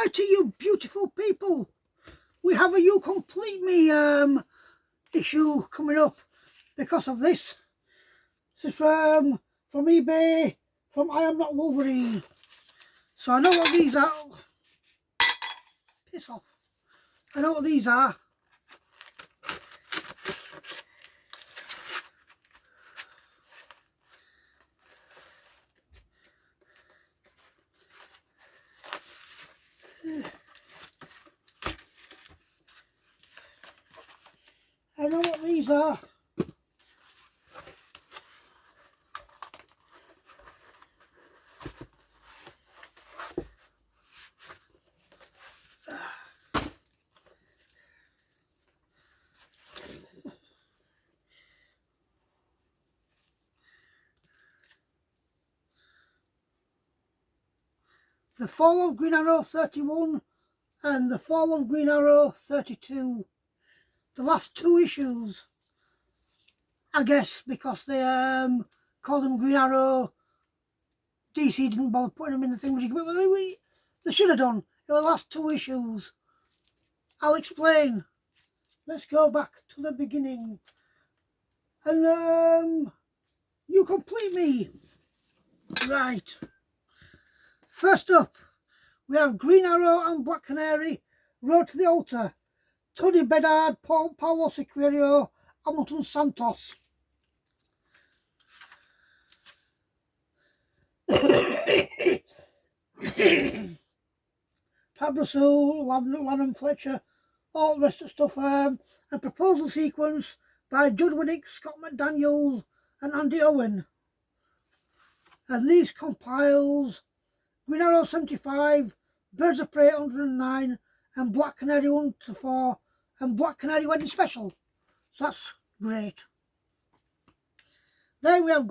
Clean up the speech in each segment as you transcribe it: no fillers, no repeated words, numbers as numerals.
Righty, you beautiful people, we have a You Complete Me issue coming up because of this. This is from eBay, from I Am Not Wolverine. So I know what these are. Piss off. I know what these are. I know what these are. The Fall of Green Arrow 31 and The Fall of Green Arrow 32. The last two issues, I guess, because they called them Green Arrow. DC didn't bother putting them in the thing, but they should have done. They were the last two issues. I'll explain. Let's go back to the beginning. And You Complete Me. Right. First up, we have Green Arrow and Black Canary, Road to the Altar, Tony Bedard, Paulo Siqueiro, Hamilton Santos. Pablo Sue, Lanham Fletcher, all the rest of the stuff, and proposal sequence by Judd Winnick, Scott McDaniels and Andy Owen. And these compiles Green Arrow 75, Birds of Prey 109, and Black Canary 1 to 4, and Black Canary Wedding Special. So that's great. Then we have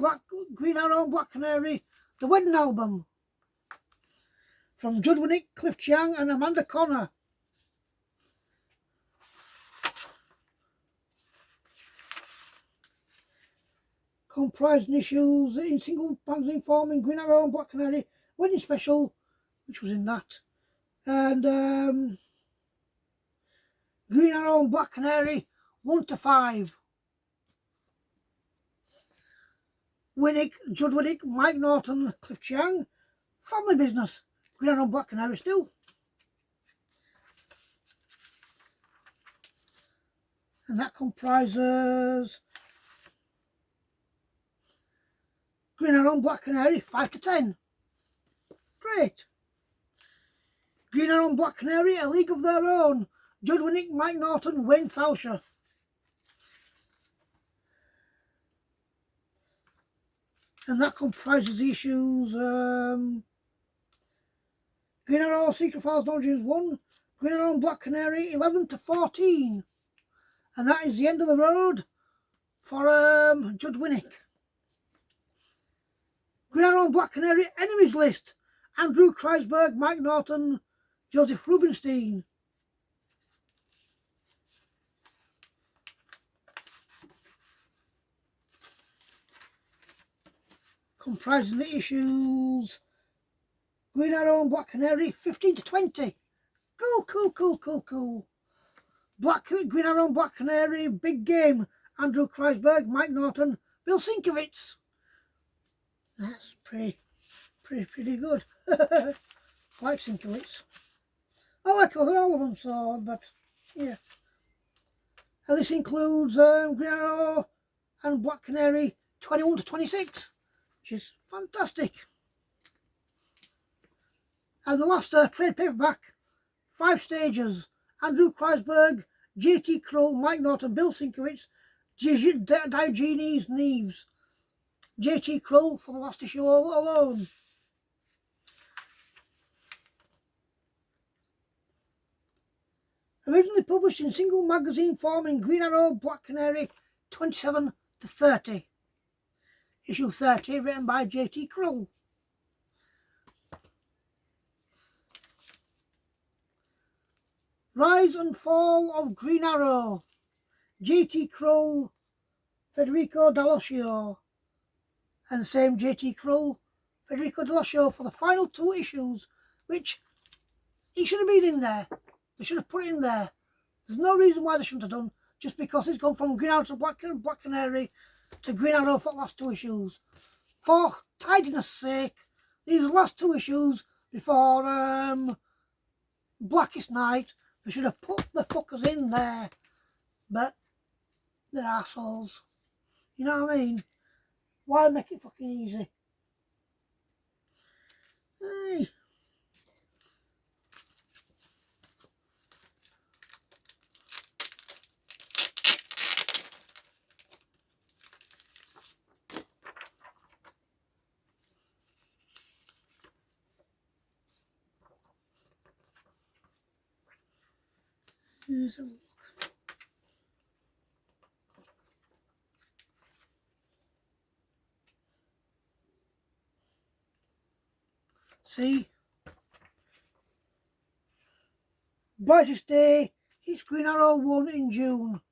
Green Arrow and Black Canary, the Wedding Album, from Judd Winnick, Cliff Chiang and Amanda Connor. Comprising issues in single magazine form in Green Arrow and Black Canary Wedding Special, which was in that, and Green Arrow and Black Canary 1 to 5. Winnick, Judd Winnick, Mike Norton, Cliff Chiang, Family Business, Green Arrow and Black Canary still. And that comprises Green Arrow and Black Canary 5 to 10. Great. Green Arrow and Black Canary, A League of Their Own, Judd Winnick, Mike Norton, Wayne Fowler. And that comprises the issues Green Arrow Secret Files Origins 1, Green Arrow and Black Canary 11 to 14. And that is the end of the road for Judd Winnick. Green Arrow and Black Canary Enemies List, Andrew Kreisberg, Mike Norton, Joseph Rubinstein. Comprising the issues Green Arrow and Black Canary 15 to 20. Cool. Green Arrow and Black Canary Big Game, Andrew Kreisberg, Mike Norton, Bill Sienkiewicz. That's pretty good. Like Sienkiewicz. I like all of them, so, but yeah. And this includes Green Arrow and Black Canary 21 to 26, which is fantastic. And the last trade paperback, 5 stages, Andrew Kreisberg, J.T. Krull, Mike Norton, Bill Sienkiewicz, Diogenes Neves. J.T. Krull for the last issue alone. Originally published in single magazine form in Green Arrow, Black Canary 27 to 30. Issue 30 written by J.T. Krull. Rise and Fall of Green Arrow, J.T. Krull, Federico Dall'Ossio, and same J.T. Krull, Federico Dall'Ossio for the final 2 issues, which He should have been in there. They should have put it in there. There's no reason why they shouldn't have done, just because it's gone from Green Arrow to Black Canary to Green Arrow for the last 2 issues. For tidiness sake, these last 2 issues before Blackest Night, they should have put the fuckers in there. But they're assholes. You know what I mean? Why make it fucking easy? Hey. Here's a look. See? Brightest Day, it's Green Arrow 1 in June.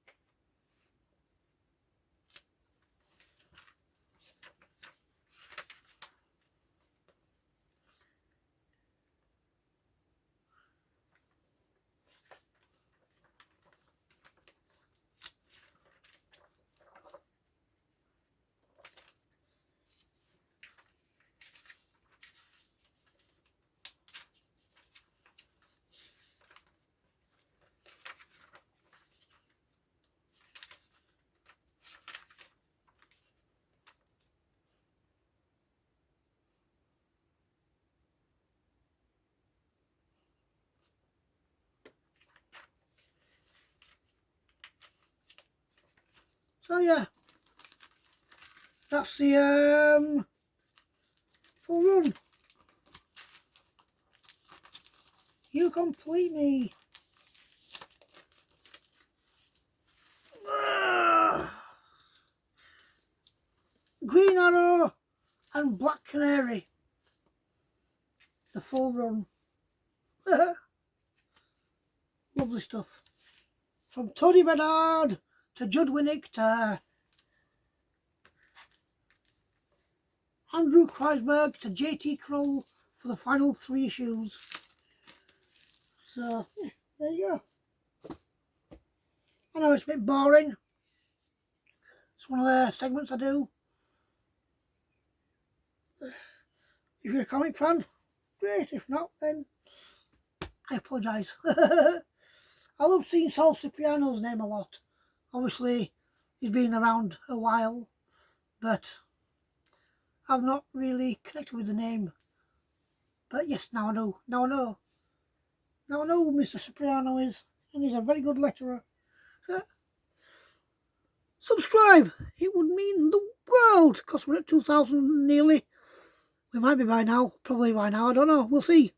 So yeah, that's the full run. You complete me. Green Arrow and Black Canary. The full run. Lovely stuff. From Tony Bernard to Judd Winnick to Andrew Kreisberg to JT Krull for the final 3 issues. So, yeah, there you go. I know it's a bit boring. It's one of the segments I do. If you're a comic fan, great. If not, then I apologise. I love seeing Sal Cipriano's name a lot. Obviously, he's been around a while, but I've not really connected with the name. But yes, now I know. Now I know. Now I know who Mr. Cipriano is, and he's a very good letterer. Subscribe. It would mean the world, because we're at 2,000 nearly. We might be by now. Probably by now. I don't know. We'll see.